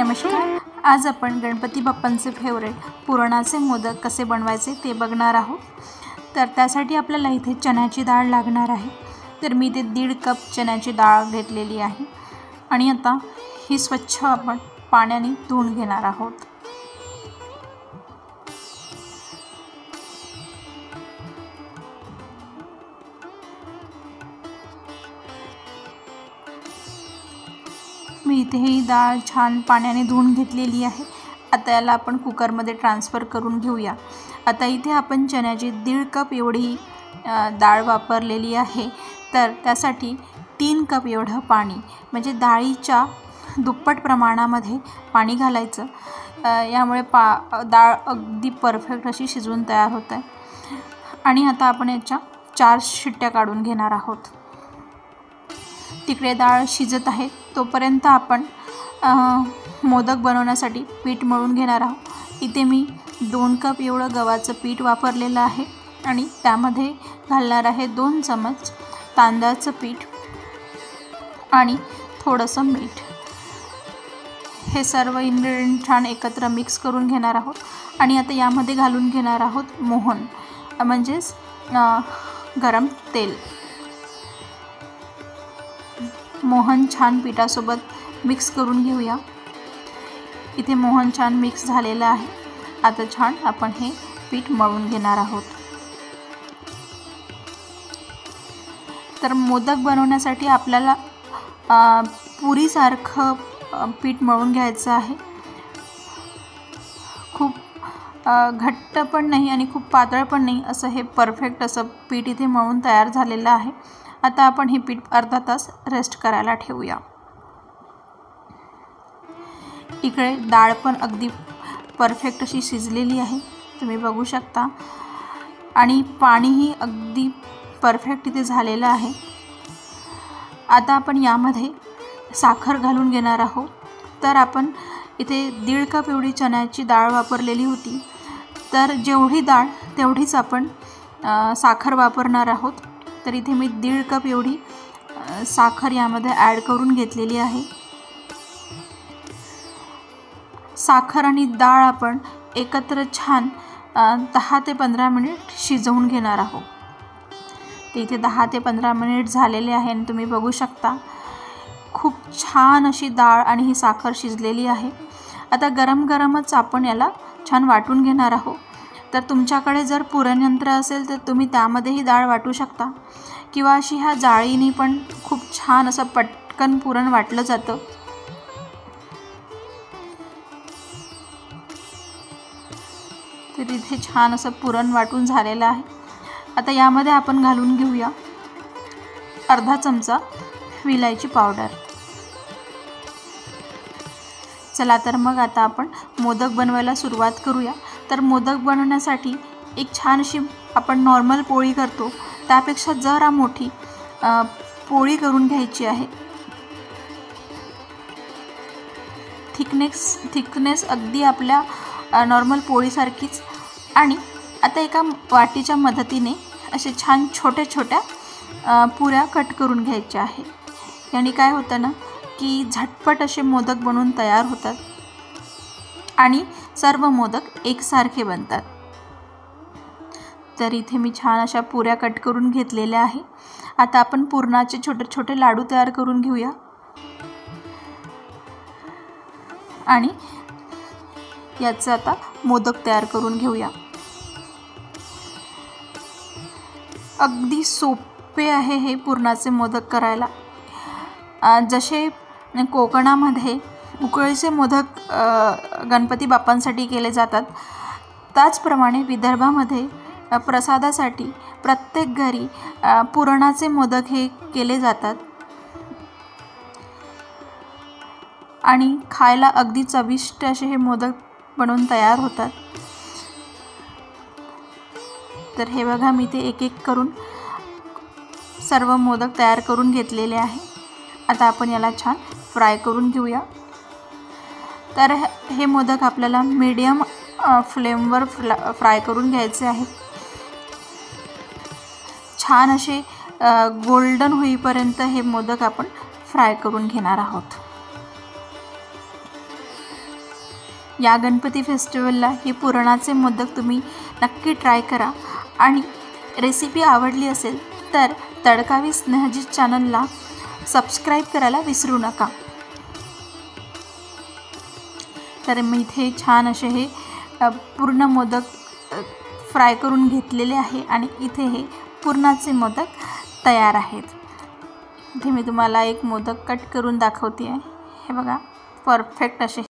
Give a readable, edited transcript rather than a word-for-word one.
नमस्कार. आज आपण गणपती बाप्पांचे फेवरेट पुरणाचे मोदक कसे बनवायचे ते बघणार आहोत. तर त्यासाठी आपल्याला इथे चण्याची डाळ लागणार आहे. तर मी इथे 1.5 कप चण्याची डाळ घेतलेली आहे आणि आता ही स्वच्छ आपण पाण्याने धुवून घेणार आहोत. मी इथे ही डाळ छान पाण्याने धुवून घेतलेली आहे. आता याला आपण कुकरमध्ये ट्रान्सफर करून घेऊया. आता इथे आपण चण्याची 1.5 कप एवढी डाळ वापरलेली आहे. तर त्यासाठी 3 कप एवढं पाणी म्हणजे डाळीच्या दुप्पट प्रमाणामध्ये पाणी घालायचं. यामुळे डाळ अगदी परफेक्ट अशी शिजवून तयार होते. आणि आता आपण याच्या 4 शिट्ट्या काढून घेणार आहोत. तिकडे डाळ शिजत आहे तोपर्यंत आपण मोदक बनवण्यासाठी पीठ मळून घेणार आहोत. इथे मी 2 कप एवढं गव्हाचं पीठ वापरलेलं आहे आणि त्यामध्ये घालणार आहे 2 चमच तांदळाचं पीठ आणि थोडंसं मीठ. हे सर्व इन्ग्रेडियंट छान एकत्र मिक्स करून घेणार आहोत. आणि आता यामध्ये घालून घेणार आहोत मोहन म्हणजेच गरम तेल. मोहन छान पिठासोबत मिक्स करून घेऊया. इथे मोहन छान मिक्स झालेलं आहे. आता छान आपण हे पीठ मळून घेणार आहोत. तर मोदक बनवण्यासाठी आपल्याला पुरीसारखं पीठ मळून घ्यायचं आहे. खूप घट्ट पण नाही आणि खूप पातळ पण नाही, असं हे परफेक्ट असं पीठ इथे मळून तयार झालेलं आहे. आता आपण हे पीठ अर्धा तास रेस्ट करायला ठेवूया. इकडे डाळ पण अगदी परफेक्ट अशी शिजलेली आहे, तुम्ही बघू शकता. आणि पाणीही अगदी परफेक्ट इथे झालेलं आहे. आता आपण यामध्ये साखर घालून घेणार आहोत. तर आपण इथे 1.5 कप एवढी चण्याची डाळ वापरलेली होती. तर जेवढी डाळ तेवढीच आपण साखर वापरणार आहोत. तर इथे मी 1.5 कप एवढी साखर यामध्ये ॲड करून घेतलेली आहे. साखर आणि डाळ आपण एकत्र छान 10 ते 15 मिनिट शिजवून घेणार आहोत. ते इथे 10 ते 15 मिनिट झालेले आहे आणि तुम्ही बघू शकता खूप छान अशी डाळ आणि ही साखर शिजलेली आहे. आता गरम गरमच आपण याला छान वाटून घेणार आहोत. तर तुमच्याकडे जर पुरणयंत्र असेल तर तुम्ही त्यामध्येही डाळ वाटू शकता किंवा अशी ह्या जाळीने पण खूप छान असं पटकन पुरण वाटलं जातं. तर इथे छान असं पुरण वाटून झालेलं आहे. आता यामध्ये आपण घालून घेऊया अर्धा चमचा विलायची पावडर. चला तर मग आता आपण मोदक बनवायला सुरुवात करूया. तर मोदक बनवण्यासाठी एक छान अशी आपण नॉर्मल पोळी करतो त्यापेक्षा जरा मोठी पोळी करून घ्यायची आहे. थिकनेस अगदी आपल्या नॉर्मल पोळीसारखीच. आणि आता एका वाटीच्या मदतीने असे छान छोट्या पुऱ्या कट करून घ्यायच्या आहे. याने काय होतं ना की झटपट असे मोदक बनवून तयार होतात आणि सर्व मोदक एकसारखे बनतात. तर इथे मी छान अशा पुऱ्या कट करून घेतलेल्या आहे. आता आपण पुरणाचे छोटे लाडू तयार करून घेऊया. आणि याचं आता मोदक तयार करून घेऊया. अगदी सोपे आहे हे पुरणाचे मोदक करायला. जसे कोकणामध्ये उकळीचे मोदक गणपती बाप्पांसाठी केले जातात, त्याचप्रमाणे विदर्भामध्ये प्रसादासाठी प्रत्येक घरी पुरणाचे मोदक हे केले जातात आणि खायला अगदी चविष्ट असे हे मोदक बनवून तयार होतात. तर हे बघा मी ते एक करून सर्व मोदक तयार करून घेतलेले आहे. आता आपण याला छान फ्राय करून घेऊया. तर हे मोदक आपल्याला मीडियम फ्लेमवर फ्राय करून घ्यायचे आहेत. छान असे गोल्डन होईपर्यंत हे मोदक आपण फ्राय करून घेणार आहोत. या गणपती फेस्टिवलला हे पुरणाचे मोदक तुम्ही नक्की ट्राय करा आणि रेसिपी आवडली असेल तर तडका विथ स्नेहजी चॅनलला सबस्क्राईब करायला विसरू नका। तर मी इथे छान असे हे पूर्ण मोदक फ्राय करून घेतलेले आहे आणि इथे हे पुरणाचे मोदक तयार आहेत। इथे मी तुम्हाला एक मोदक कट करून दाखवते आहे। हे बघा परफेक्ट असे